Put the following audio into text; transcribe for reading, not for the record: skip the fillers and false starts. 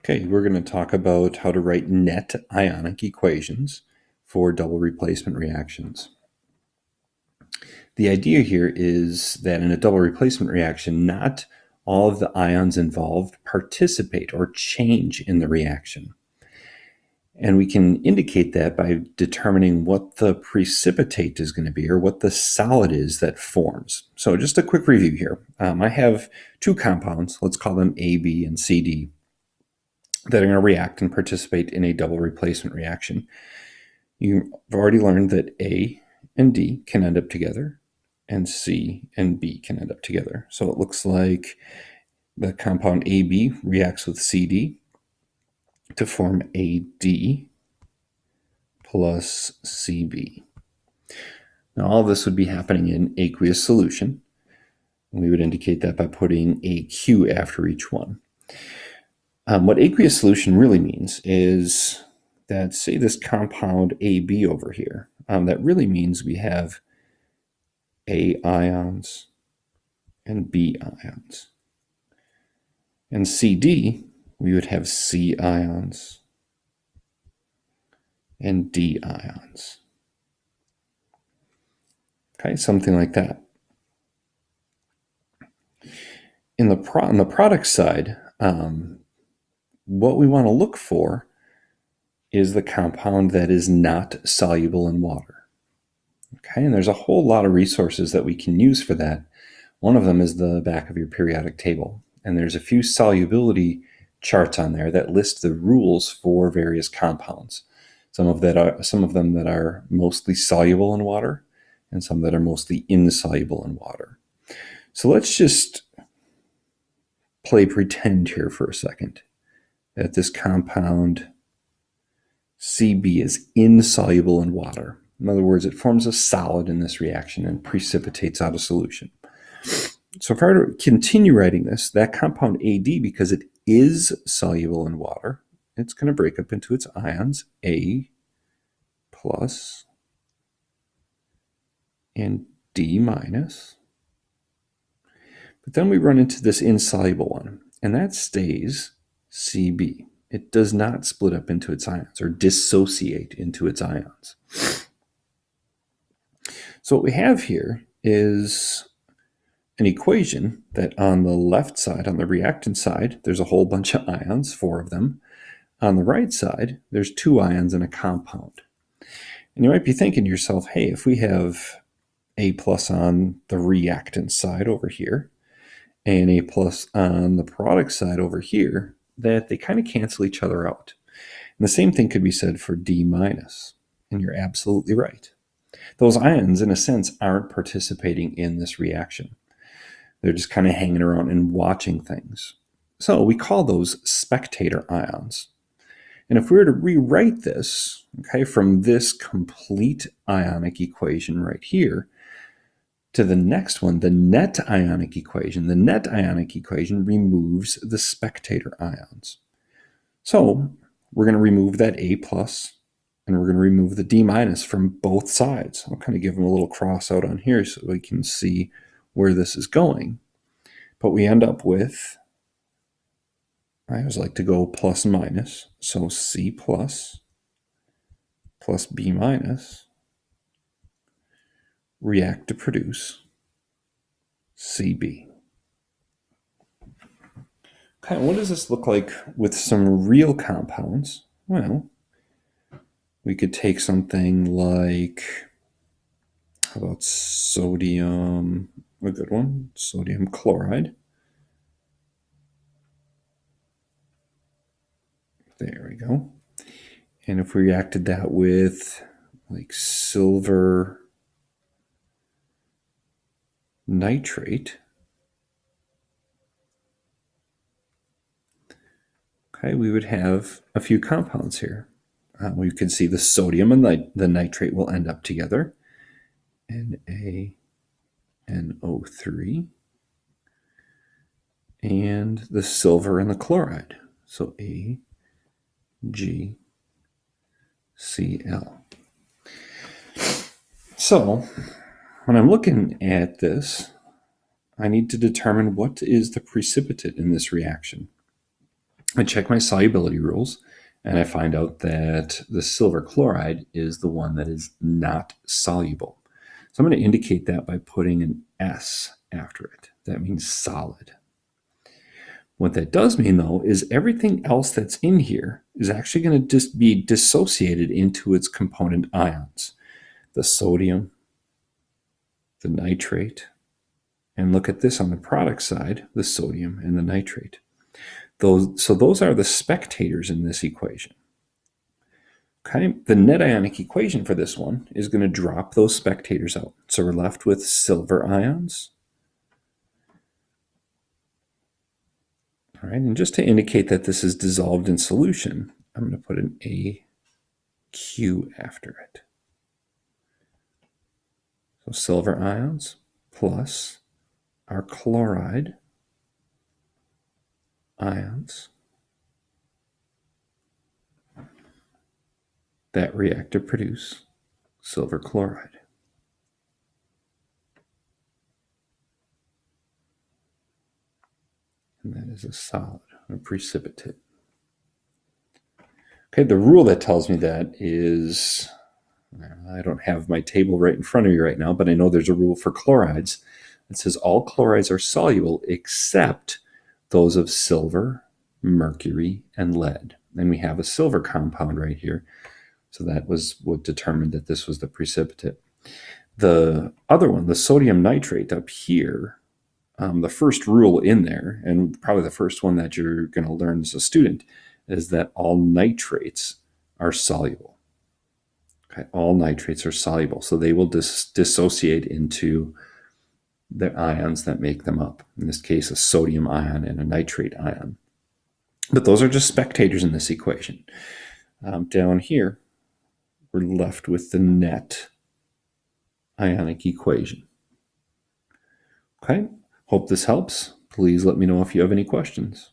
Okay, we're going to talk about how to write net ionic equations for double replacement reactions. The idea here is that in a double replacement reaction, not all of the ions involved participate or change in the reaction. And we can indicate that by determining what the precipitate is going to be or what the solid is that forms. So just a quick review here. I have two compounds, let's call them A, B, and C, D, that are going to react and participate in a double replacement reaction. You've already learned that A and D can end up together, and C and B can end up together. So it looks like the compound AB reacts with CD to form AD plus CB. Now all of this would be happening in aqueous solution. We would indicate that by putting AQ after each one. What aqueous solution really means is that, say, this compound AB over here, that really means we have A ions and B ions. And CD, we would have C ions and D ions. Okay, something like that. On the product side, what we want to look for is the compound that is not soluble in water. Okay, and there's a whole lot of resources that we can use for that. One of them is the back of your periodic table, and there's a few solubility charts on there that list the rules for various compounds. Some of them that are mostly soluble in water, and some that are mostly insoluble in water. So let's just play pretend here for a second that this compound CB is insoluble in water. In other words, it forms a solid in this reaction and precipitates out a solution. So if I were to continue writing this, that compound AD, because it is soluble in water, it's going to break up into its ions, A plus and D minus. But then we run into this insoluble one, and that stays CB. It does not split up into its ions or dissociate into its ions. So what we have here is an equation that on the left side, on the reactant side, there's a whole bunch of ions, 4 of them. On the right side, there's 2 ions in a compound. And you might be thinking to yourself, hey, if we have A plus on the reactant side over here, and A plus on the product side over here, that they kind of cancel each other out. And the same thing could be said for D minus, and you're absolutely right. Those ions, in a sense, aren't participating in this reaction. They're just kind of hanging around and watching things. So we call those spectator ions. And if we were to rewrite this, okay, from this complete ionic equation right here to the next one, the net ionic equation removes the spectator ions. So we're going to remove that A plus, and we're going to remove the D minus from both sides. I'll kind of give them a little cross out on here so we can see where this is going. But we end up with, I always like to go plus minus, so C plus B minus react to produce CB. Okay, what does this look like with some real compounds? Well, we could take something like, how about sodium, a good one, sodium chloride. There we go. And if we reacted that with like silver nitrate, okay, we would have a few compounds here. We can see the sodium and the nitrate will end up together. NaNO3. And the silver and the chloride. So AgCl. So when I'm looking at this, I need to determine what is the precipitate in this reaction. I check my solubility rules, and I find out that the silver chloride is the one that is not soluble. So I'm going to indicate that by putting an S after it. That means solid. What that does mean, though, is everything else that's in here is actually going to just be dissociated into its component ions. The sodium, the nitrate, and look at this on the product side, the sodium and the nitrate. Those are the spectators in this equation. Okay, the net ionic equation for this one is going to drop those spectators out. So we're left with silver ions. All right, and just to indicate that this is dissolved in solution, I'm going to put an AQ after it. So silver ions plus our chloride ions that react to produce silver chloride. And that is a solid, a precipitate. Okay, the rule that tells me that is, I don't have my table right in front of me right now, but I know there's a rule for chlorides. It says all chlorides are soluble except those of silver, mercury, and lead. And we have a silver compound right here. So that was what determined that this was the precipitate. The other one, the sodium nitrate up here, the first rule in there, and probably the first one that you're going to learn as a student, is that all nitrates are soluble. Okay, all nitrates are soluble, so they will dissociate into the ions that make them up. In this case, a sodium ion and a nitrate ion. But those are just spectators in this equation. Down here, we're left with the net ionic equation. Okay, hope this helps. Please let me know if you have any questions.